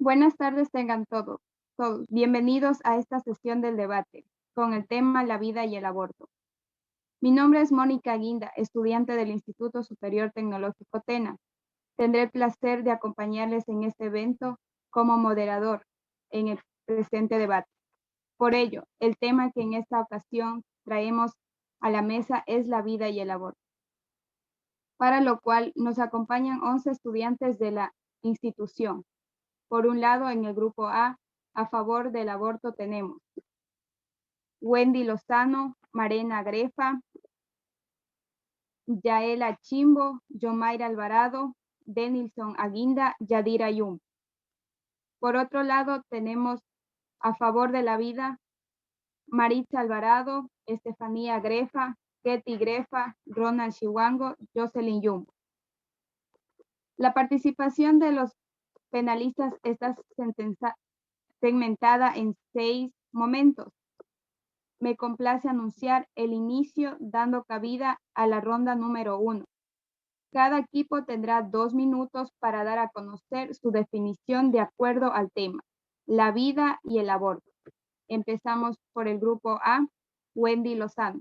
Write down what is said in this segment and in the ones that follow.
Buenas tardes tengan todos. Bienvenidos a esta sesión del debate con el tema La vida y el aborto. Mi nombre es Mónica Guinda, estudiante del Instituto Superior Tecnológico TENA. Tendré el placer de acompañarles en este evento como moderador en el presente debate. Por ello, el tema que en esta ocasión traemos a la mesa es la vida y el aborto, para lo cual nos acompañan 11 estudiantes de la institución. Por un lado, en el grupo A favor del aborto tenemos Wendy Lozano, Marena Grefa, Yaela Chimbo, Yomaira Alvarado, Denilson Aguinda, Yadira Yum. Por otro lado, tenemos a favor de la vida Maritza Alvarado, Estefanía Grefa, Ketty Grefa, Ronald Chihuango, Jocelyn Yum. La participación de los penalistas está segmentada en 6 momentos. Me complace anunciar el inicio dando cabida a la ronda número 1. Cada equipo tendrá 2 minutos para dar a conocer su definición de acuerdo al tema, la vida y el aborto. Empezamos por el grupo A, Wendy Lozano.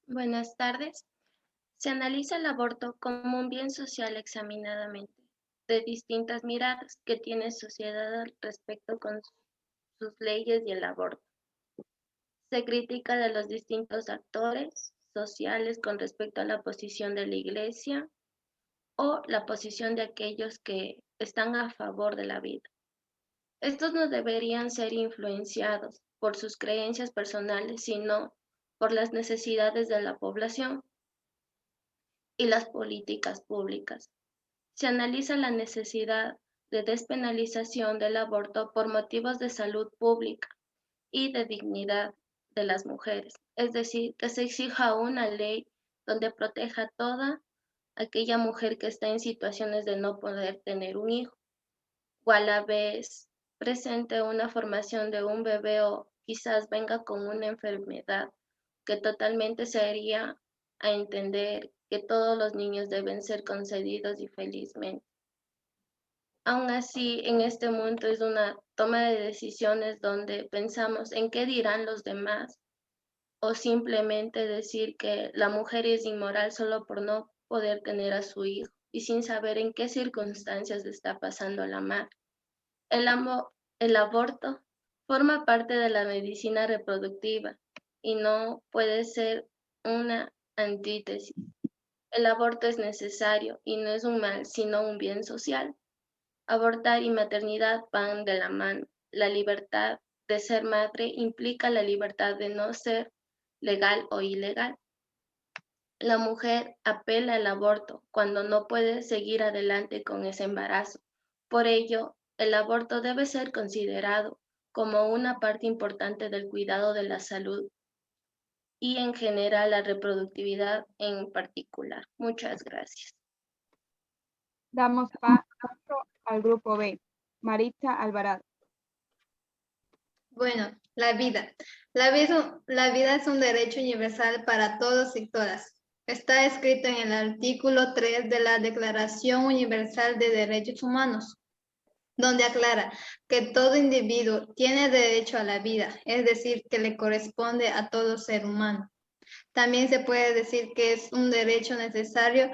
Buenas tardes. Se analiza el aborto como un bien social examinadamente, de distintas miradas que tiene sociedad al respecto con sus leyes y el aborto. Se critica de los distintos actores sociales con respecto a la posición de la Iglesia o la posición de aquellos que están a favor de la vida. Estos no deberían ser influenciados por sus creencias personales, sino por las necesidades de la población y las políticas públicas. Se analiza la necesidad de despenalización del aborto por motivos de salud pública y de dignidad de las mujeres, es decir, que se exija una ley donde proteja a toda aquella mujer que está en situaciones de no poder tener un hijo, o a la vez presente una formación de un bebé o quizás venga con una enfermedad que totalmente se haría a entender que todos los niños deben ser concedidos y felizmente. Aún así, en este mundo es una toma de decisiones donde pensamos en qué dirán los demás o simplemente decir que la mujer es inmoral solo por no poder tener a su hijo y sin saber en qué circunstancias le está pasando a la madre. El aborto forma parte de la medicina reproductiva y no puede ser una antítesis. El aborto es necesario y no es un mal, sino un bien social. Abortar y maternidad van de la mano. La libertad de ser madre implica la libertad de no ser legal o ilegal. La mujer apela al aborto cuando no puede seguir adelante con ese embarazo. Por ello, el aborto debe ser considerado como una parte importante del cuidado de la salud y en general la reproductividad en particular. Muchas gracias. Damos paso al grupo B, Maritza Alvarado. Bueno, la vida. La vida es un derecho universal para todos y todas. Está escrito en el artículo 3 de la Declaración Universal de Derechos Humanos, donde aclara que todo individuo tiene derecho a la vida, es decir, que le corresponde a todo ser humano. También se puede decir que es un derecho necesario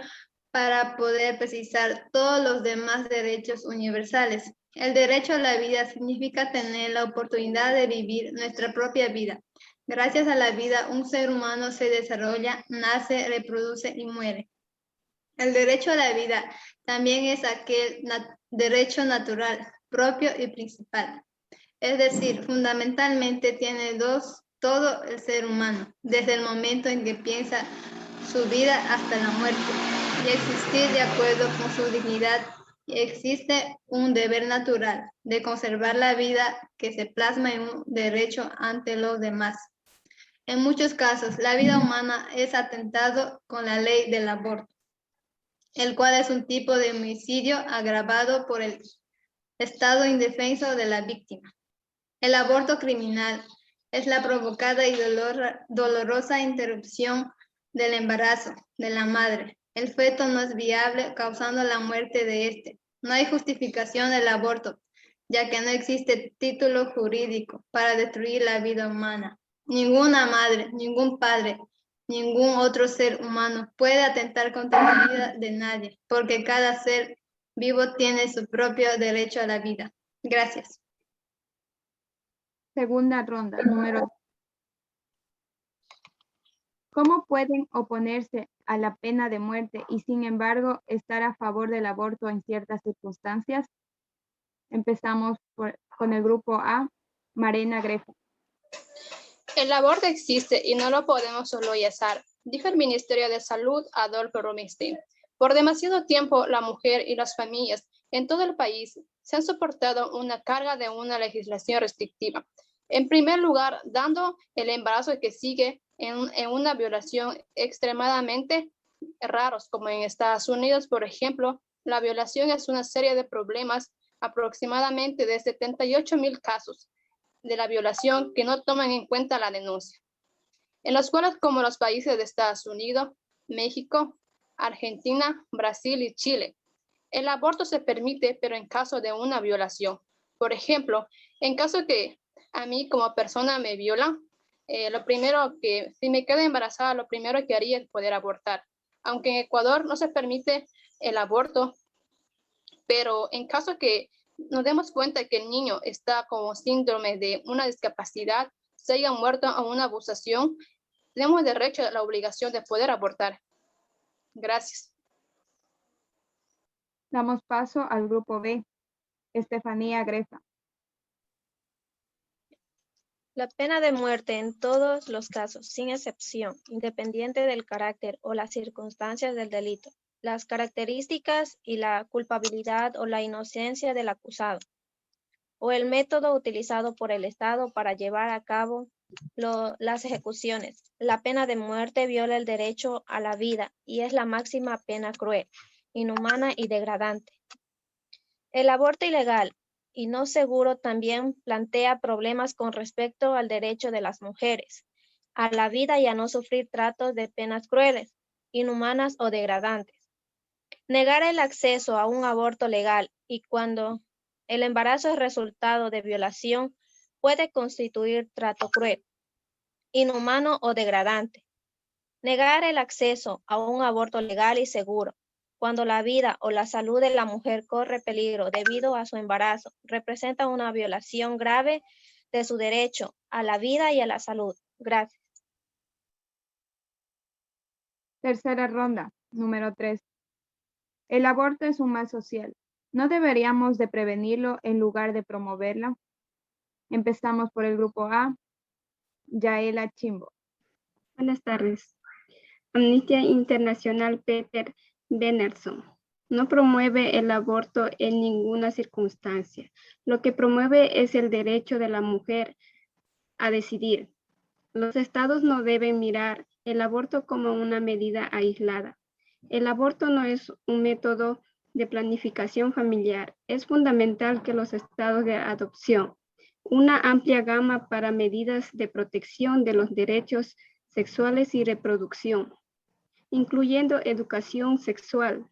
para poder precisar todos los demás derechos universales. El derecho a la vida significa tener la oportunidad de vivir nuestra propia vida. Gracias a la vida, un ser humano se desarrolla, nace, reproduce y muere. El derecho a la vida también es aquel derecho natural, propio y principal. Es decir, fundamentalmente tiene todo el ser humano, desde el momento en que piensa su vida hasta la muerte, y existir de acuerdo con su dignidad. Existe un deber natural de conservar la vida que se plasma en un derecho ante los demás. En muchos casos, la vida humana es atentado con la ley del aborto, el cual es un tipo de homicidio agravado por el estado indefenso de la víctima. El aborto criminal es la provocada y dolorosa interrupción del embarazo de la madre. El feto no es viable, causando la muerte de éste. No hay justificación del aborto, ya que no existe título jurídico para destruir la vida humana. Ninguna madre, ningún padre, ningún otro ser humano puede atentar contra la vida de nadie, porque cada ser vivo tiene su propio derecho a la vida. Gracias. Segunda ronda, número. ¿Cómo pueden oponerse a la pena de muerte y sin embargo estar a favor del aborto en ciertas circunstancias? Empezamos con el grupo A, Marena Grefa. El aborto existe y no lo podemos sollozar, dijo el Ministerio de Salud Adolfo Rubinstein. Por demasiado tiempo, la mujer y las familias en todo el país se han soportado una carga de una legislación restrictiva. En primer lugar, dando el embarazo que sigue en una violación extremadamente raros, como en Estados Unidos, por ejemplo. La violación es una serie de problemas, aproximadamente de 78,000 casos de la violación que no toman en cuenta la denuncia. En los cuales, como los países de Estados Unidos, México, Argentina, Brasil y Chile, el aborto se permite, pero en caso de una violación. Por ejemplo, en caso que a mí como persona me violan, si me quedo embarazada, lo primero que haría es poder abortar. Aunque en Ecuador no se permite el aborto, pero en caso que nos demos cuenta que el niño está con síndrome de una discapacidad, se haya muerto a una abusación, tenemos derecho a la obligación de poder abortar. Gracias. Damos paso al grupo B, Estefanía Grefa. La pena de muerte en todos los casos, sin excepción, independiente del carácter o las circunstancias del delito, las características y la culpabilidad o la inocencia del acusado, o el método utilizado por el Estado para llevar a cabo las ejecuciones. La pena de muerte viola el derecho a la vida y es la máxima pena cruel, inhumana y degradante. El aborto ilegal y no seguro también plantea problemas con respecto al derecho de las mujeres a la vida y a no sufrir tratos de penas crueles, inhumanas o degradantes. Negar el acceso a un aborto legal y cuando el embarazo es resultado de violación puede constituir trato cruel, inhumano o degradante. Negar el acceso a un aborto legal y seguro cuando la vida o la salud de la mujer corre peligro debido a su embarazo, representa una violación grave de su derecho a la vida y a la salud. Gracias. Tercera ronda, número 3. El aborto es un mal social. ¿No deberíamos de prevenirlo en lugar de promoverlo? Empezamos por el grupo A, Yaela Chimbo. Buenas tardes. Amnistía Internacional Peter Bennerson no promueve el aborto en ninguna circunstancia. Lo que promueve es el derecho de la mujer a decidir. Los estados no deben mirar el aborto como una medida aislada. El aborto no es un método de planificación familiar. Es fundamental que los estados de adopción, una amplia gama para medidas de protección de los derechos sexuales y reproducción, incluyendo educación sexual,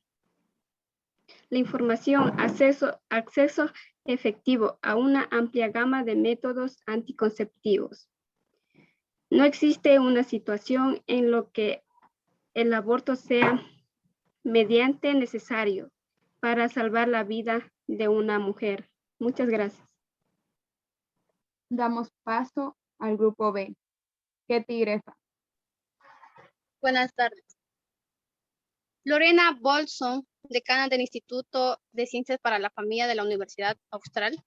la información, acceso efectivo a una amplia gama de métodos anticonceptivos. No existe una situación en la que el aborto sea mediante necesario para salvar la vida de una mujer. Muchas gracias. Damos paso al grupo B, Ketty Grefa. Buenas tardes. Lorena Bolson, decana del Instituto de Ciencias para la Familia de la Universidad Austral,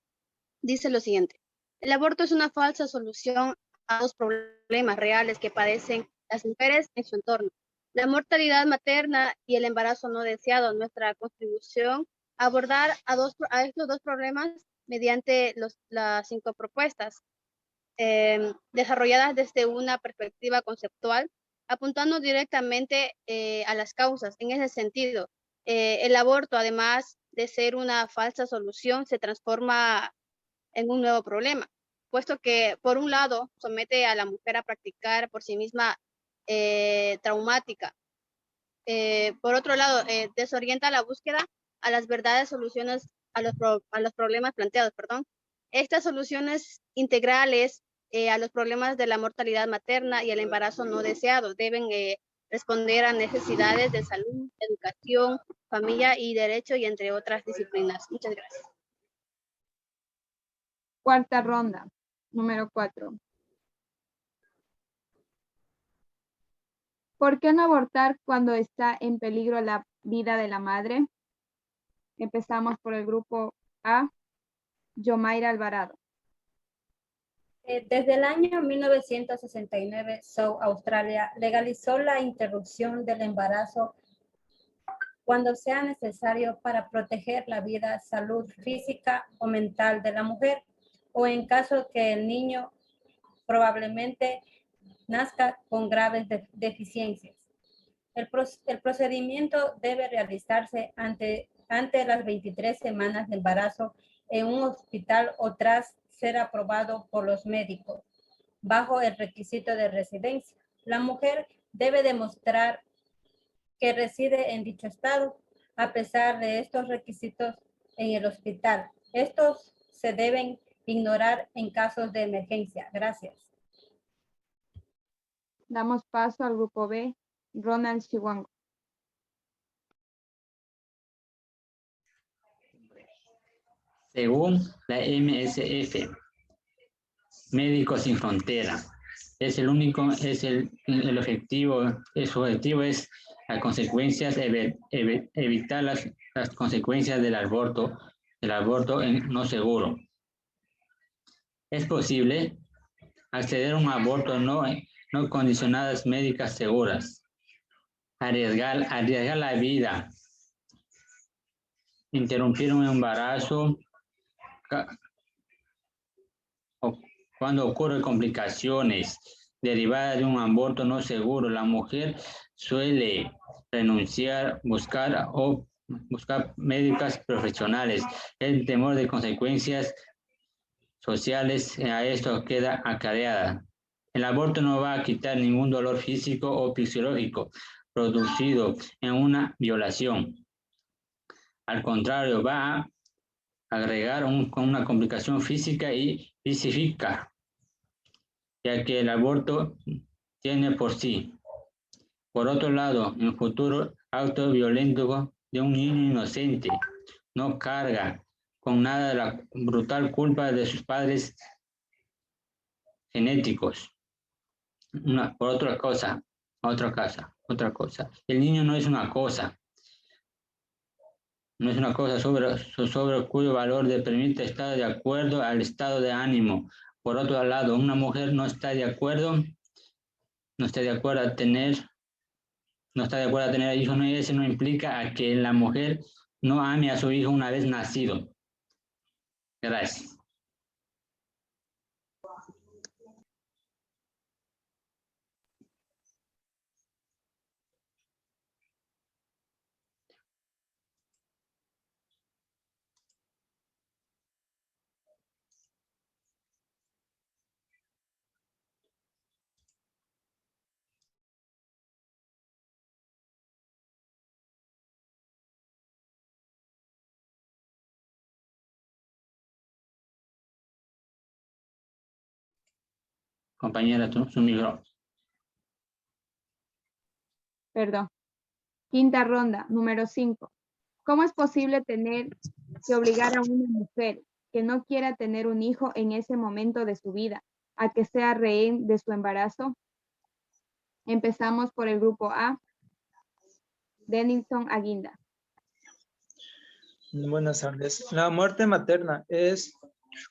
dice lo siguiente: el aborto es una falsa solución a dos problemas reales que padecen las mujeres en su entorno: la mortalidad materna y el embarazo no deseado. Nuestra contribución a abordar a estos dos problemas mediante las 5 propuestas desarrolladas desde una perspectiva conceptual, apuntando directamente a las causas. En ese sentido, el aborto, además de ser una falsa solución, se transforma en un nuevo problema, puesto que, por un lado, somete a la mujer a practicar por sí misma traumática. Por otro lado, desorienta la búsqueda a las verdades soluciones a los problemas planteados, perdón. Estas soluciones integrales a los problemas de la mortalidad materna y el embarazo no deseado deben responder a necesidades de salud, educación, familia y derecho y entre otras disciplinas. Muchas gracias. Cuarta ronda, número 4. ¿Por qué no abortar cuando está en peligro la vida de la madre? Empezamos por el grupo A, Yomaira Alvarado. Desde el año 1969, South Australia legalizó la interrupción del embarazo cuando sea necesario para proteger la vida, salud física o mental de la mujer, o en caso que el niño probablemente nazca con graves deficiencias. El procedimiento debe realizarse ante las 23 semanas de embarazo en un hospital o tras ser aprobado por los médicos, bajo el requisito de residencia. La mujer debe demostrar que reside en dicho estado, a pesar de estos requisitos en el hospital. Estos se deben ignorar en casos de emergencia. Gracias. Damos paso al grupo B, Ronald Chihuango. Según la MSF, Médicos Sin Frontera, su objetivo es las consecuencias, evitar las consecuencias del aborto no seguro. Es posible acceder a un aborto no condicionadas médicas seguras, arriesgar la vida, interrumpir un embarazo, cuando ocurren complicaciones derivadas de un aborto no seguro, la mujer suele renunciar, buscar médicas profesionales. El temor de consecuencias sociales a esto queda acarreada. El aborto no va a quitar ningún dolor físico o fisiológico producido en una violación. Al contrario, va a agregar una complicación física y física, ya que el aborto tiene por sí. Por otro lado, en futuro acto violento de un niño inocente no carga con nada de la brutal culpa de sus padres genéticos. Otra cosa. El niño no es una cosa. No es una cosa sobre cuyo valor le permite estar de acuerdo al estado de ánimo. Por otro lado, una mujer no está de acuerdo a tener hijos, y eso no implica a que la mujer no ame a su hijo una vez nacido. Gracias. Compañera, su micrófono. Perdón. Quinta ronda, número 5. ¿Cómo es posible tener que obligar a una mujer que no quiera tener un hijo en ese momento de su vida a que sea rehén de su embarazo? Empezamos por el grupo A, Denison Aguinda. Buenas tardes. La muerte materna es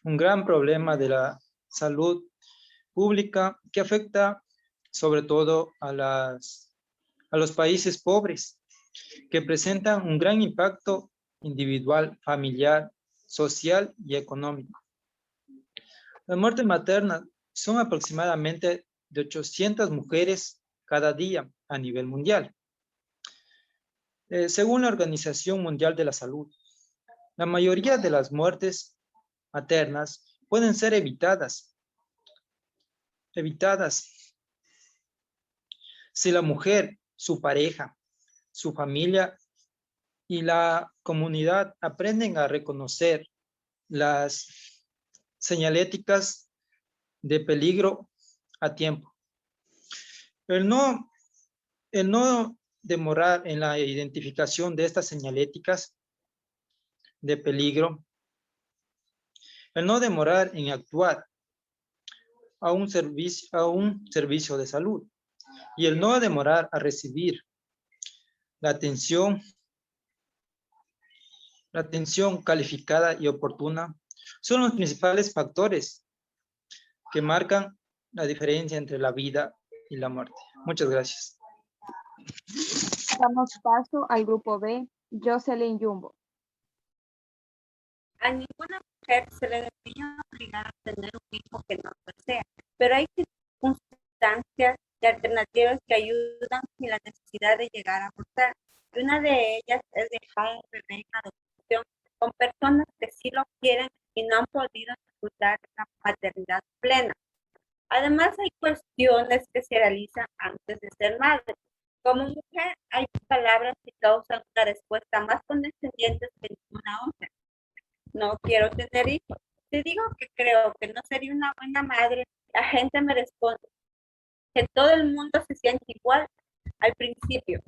un gran problema de la salud pública que afecta sobre todo a los países pobres, que presentan un gran impacto individual, familiar, social y económico. La muerte materna son aproximadamente de 800 mujeres cada día a nivel mundial. Según la Organización Mundial de la Salud, la mayoría de las muertes maternas pueden ser evitadas si la mujer, su pareja, su familia y la comunidad aprenden a reconocer las señaléticas de peligro a tiempo. El no demorar en la identificación de estas señaléticas de peligro, el no demorar en actuar a un servicio de salud y el no demorar a recibir la atención calificada y oportuna son los principales factores que marcan la diferencia entre la vida y la muerte. Muchas gracias. Damos paso al grupo B, Jocelyn Jumbo. A ninguna mujer se le debería obligar a tener un hijo que no desea, pero hay circunstancias y alternativas que ayudan sin la necesidad de llegar a abortar. Una de ellas es dejar al bebé en adopción con personas que sí lo quieren y no han podido disfrutar la maternidad plena. Además, hay cuestiones que se realizan antes de ser madre. Como mujer, hay palabras que causan una respuesta más condescendiente que ninguna otra. No quiero tener hijos. Si digo que creo que no sería una buena madre, la gente me responde que todo el mundo se siente igual al principio.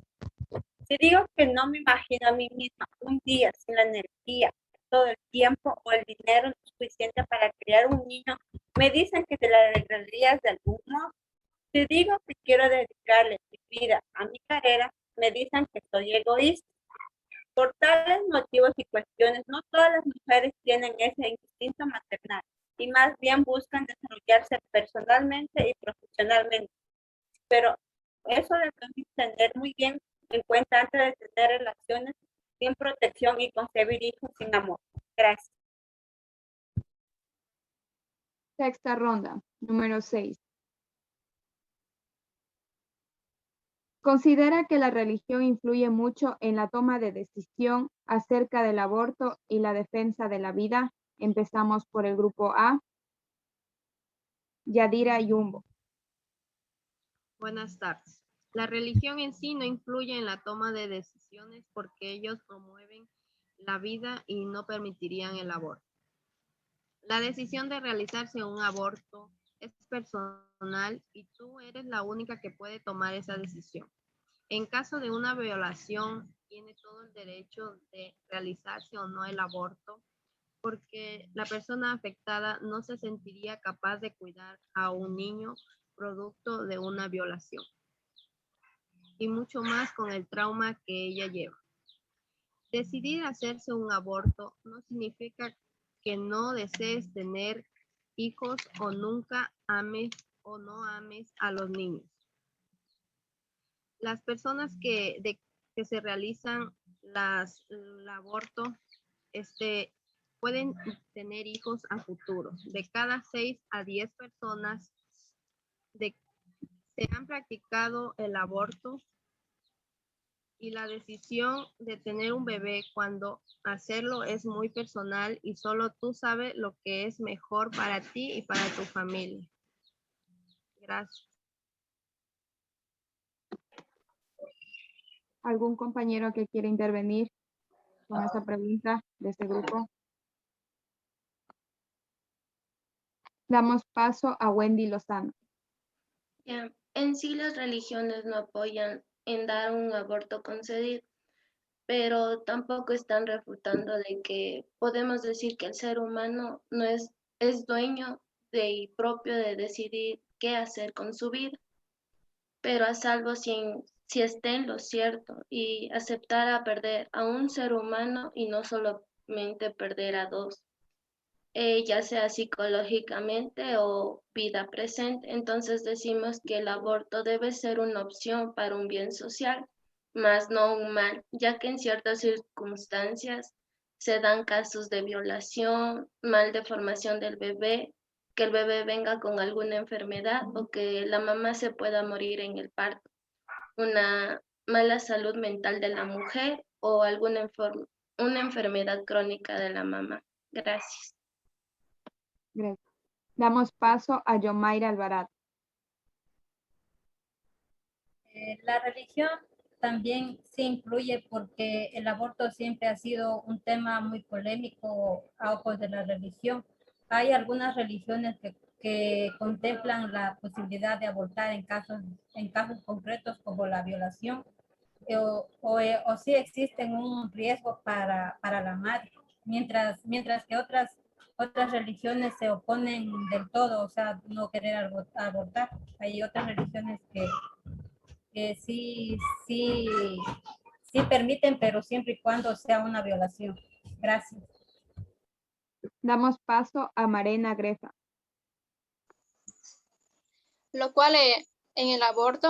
Si digo que no me imagino a mí misma un día sin la energía, todo el tiempo o el dinero suficiente para criar un niño, me dicen que te la arreglarías de algún modo. Si digo que quiero dedicarle mi vida a mi carrera, me dicen que soy egoísta. Por tales motivos y cuestiones, no todas las mujeres tienen ese instinto maternal y más bien buscan desarrollarse personalmente y profesionalmente. Pero eso debemos tener muy bien en cuenta antes de tener relaciones sin protección y concebir hijos sin amor. Gracias. Sexta ronda, número 6. Considera que la religión influye mucho en la toma de decisión acerca del aborto y la defensa de la vida. Empezamos por el grupo A. Yadira Yumbo. Buenas tardes. La religión en sí no influye en la toma de decisiones porque ellos promueven la vida y no permitirían el aborto. La decisión de realizarse un aborto es personal y tú eres la única que puede tomar esa decisión. En caso de una violación, tiene todo el derecho de realizarse o no el aborto porque la persona afectada no se sentiría capaz de cuidar a un niño producto de una violación. Y mucho más con el trauma que ella lleva. Decidir hacerse un aborto no significa que no desees tener hijos o nunca ames o no ames a los niños. Las personas que se realizan el aborto pueden tener hijos a futuro. De cada 6 a 10 personas se han practicado el aborto y la decisión de tener un bebé cuando hacerlo es muy personal y solo tú sabes lo que es mejor para ti y para tu familia. Gracias. ¿Algún compañero que quiera intervenir con esta pregunta de este grupo? Damos paso a Wendy Lozano. En sí las religiones no apoyan en dar un aborto concedido, pero tampoco están refutando de que podemos decir que el ser humano no es dueño y propio de decidir qué hacer con su vida, pero a salvo si esté en lo cierto y aceptar a perder a un ser humano y no solamente perder a dos. Ya sea psicológicamente o vida presente. Entonces decimos que el aborto debe ser una opción para un bien social, más no un mal, ya que en ciertas circunstancias se dan casos de violación, mal de formación del bebé, que el bebé venga con alguna enfermedad o que la mamá se pueda morir en el parto, una mala salud mental de la mujer o alguna una enfermedad crónica de la mamá. Gracias. Gracias. Damos paso a Yomaira Alvarado. La también sí influye porque el aborto siempre ha sido un tema muy polémico a ojos de la religión. Hay algunas religiones que contemplan la posibilidad de abortar en casos concretos como la violación o sí existen un riesgo para la madre, mientras que otras religiones se oponen del todo, o sea, no querer abortar. Hay otras religiones que sí permiten, pero siempre y cuando sea una violación. Gracias. Damos paso a Marena Grefa. Lo cual en el aborto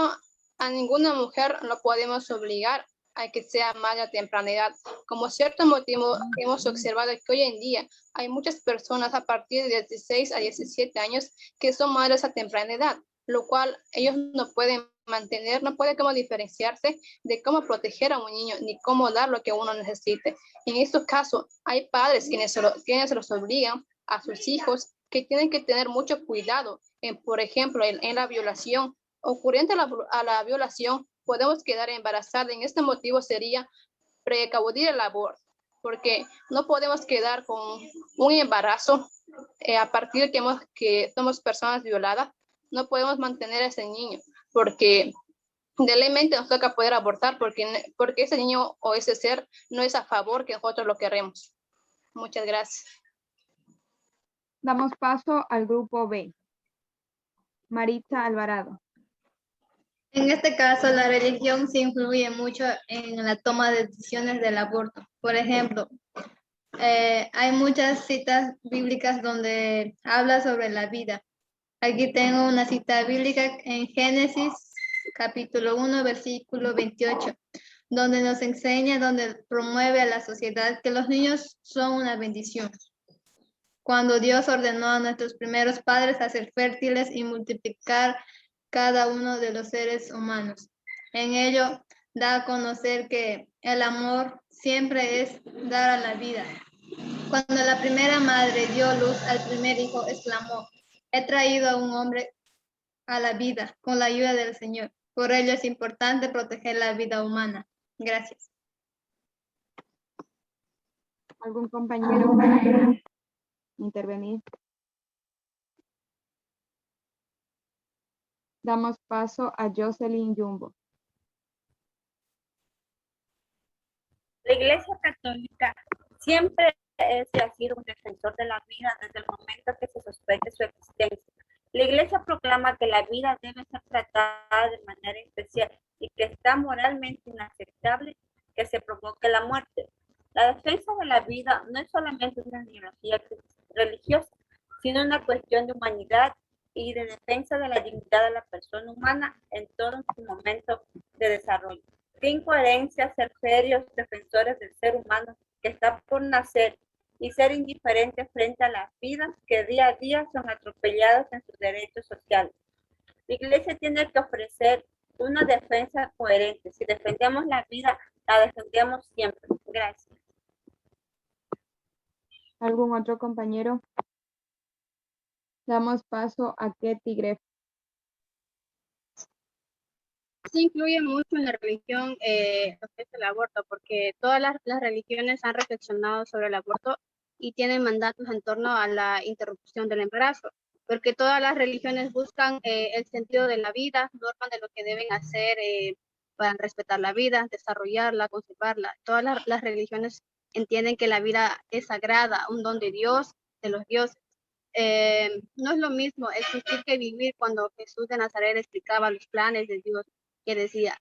a ninguna mujer no podemos obligar a que sea madre a temprana edad. Como cierto motivo, hemos observado que hoy en día hay muchas personas a partir de 16 a 17 años que son madres a temprana edad, lo cual ellos no pueden mantener, no pueden como diferenciarse de cómo proteger a un niño ni cómo dar lo que uno necesite. En estos casos, hay padres quienes se los obligan a sus hijos que tienen que tener mucho cuidado, por ejemplo, en la violación. Ocurriente a la violación, podemos quedar embarazadas. En este motivo sería precaudir el aborto, porque no podemos quedar con un embarazo a partir de que somos personas violadas. No podemos mantener a ese niño, porque de leymente nos toca poder abortar, porque ese niño o ese ser no es a favor que nosotros lo queremos. Muchas gracias. Damos paso al grupo B. Maritza Alvarado. En este caso, la religión sí influye mucho en la toma de decisiones del aborto. Por ejemplo, hay muchas citas bíblicas donde habla sobre la vida. Aquí tengo una cita bíblica en Génesis, capítulo 1, versículo 28, donde nos enseña, donde promueve a la sociedad que los niños son una bendición. Cuando Dios ordenó a nuestros primeros padres a ser fértiles y multiplicar cada uno de los seres humanos. En ello da a conocer que el amor siempre es dar a la vida. Cuando la primera madre dio luz al primer hijo, exclamó: he traído a un hombre a la vida con la ayuda del Señor. Por ello es importante proteger la vida humana. Gracias. ¿Algún compañero intervenir? Damos paso a Jocelyn Jumbo. La Iglesia Católica siempre ha sido un defensor de la vida desde el momento que se sospeche su existencia. La Iglesia proclama que la vida debe ser tratada de manera especial y que está moralmente inaceptable que se provoque la muerte. La defensa de la vida no es solamente una ideología religiosa, sino una cuestión de humanidad y de defensa de la dignidad de la persona humana en todo su momento de desarrollo. Qué incoherencia ser serios defensores del ser humano que está por nacer y ser indiferentes frente a las vidas que día a día son atropelladas en sus derechos sociales. La Iglesia tiene que ofrecer una defensa coherente. Si defendemos la vida, la defendemos siempre. Gracias. ¿Algún otro compañero? Damos paso a Ketty Greff. Sí influye mucho en la religión lo que es el aborto, porque todas las religiones han reflexionado sobre el aborto y tienen mandatos en torno a la interrupción del embarazo, porque todas las religiones buscan el sentido de la vida, norman de lo que deben hacer para respetar la vida, desarrollarla, conservarla. Todas las religiones entienden que la vida es sagrada, un don de Dios, de los dioses. No es lo mismo existir que vivir. Cuando Jesús de Nazaret explicaba los planes de Dios, que decía: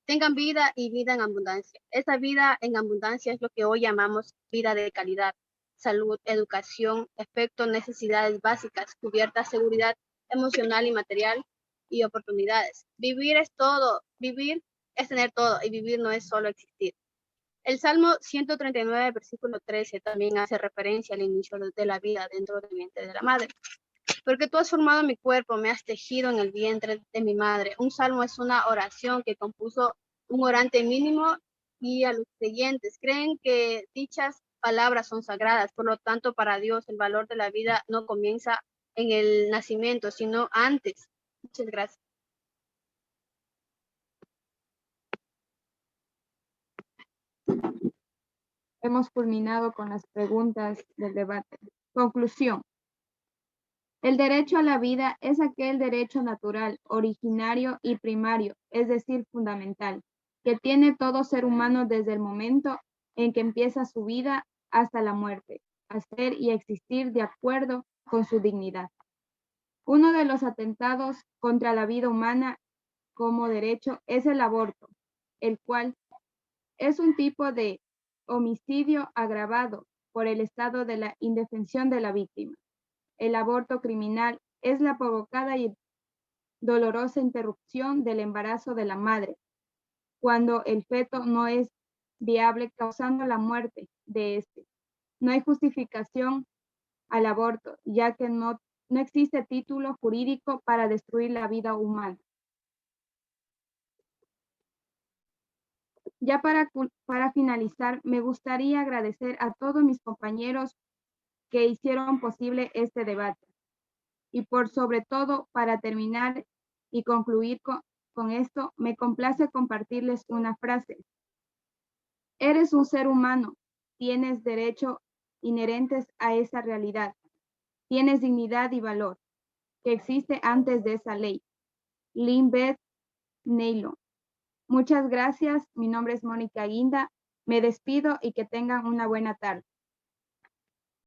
tengan vida y vida en abundancia. Esa vida en abundancia es lo que hoy llamamos vida de calidad, salud, educación, efecto, necesidades básicas, cubierta, seguridad emocional y material y oportunidades. Vivir es todo, vivir es tener todo y vivir no es solo existir. El Salmo 139, versículo 13, también hace referencia al inicio de la vida dentro del vientre de la madre. Porque tú has formado mi cuerpo, me has tejido en el vientre de mi madre. Un salmo es una oración que compuso un orante mínimo y a los creyentes creen que dichas palabras son sagradas. Por lo tanto, para Dios el valor de la vida no comienza en el nacimiento, sino antes. Muchas gracias. hemos culminado con las preguntas del debate. Conclusión. El derecho a la vida es aquel derecho natural, originario y primario, es decir, fundamental, que tiene todo ser humano desde el momento en que empieza su vida hasta la muerte, a ser y existir de acuerdo con su dignidad. Uno de los atentados contra la vida humana como derecho es el aborto, el cual es un tipo de homicidio agravado por el estado de la indefensión de la víctima. El aborto criminal es la provocada y dolorosa interrupción del embarazo de la madre, cuando el feto no es viable, causando la muerte de este. No hay justificación al aborto, ya que no existe título jurídico para destruir la vida humana. Ya para finalizar, me gustaría agradecer a todos mis compañeros que hicieron posible este debate. Y por sobre todo, para terminar y concluir con esto, me complace compartirles una frase. Eres un ser humano, tienes derechos inherentes a esa realidad, tienes dignidad y valor que existe antes de esa ley. Lynn Beth Naylor. Muchas gracias, mi nombre es Mónica Guinda, me despido y que tengan una buena tarde.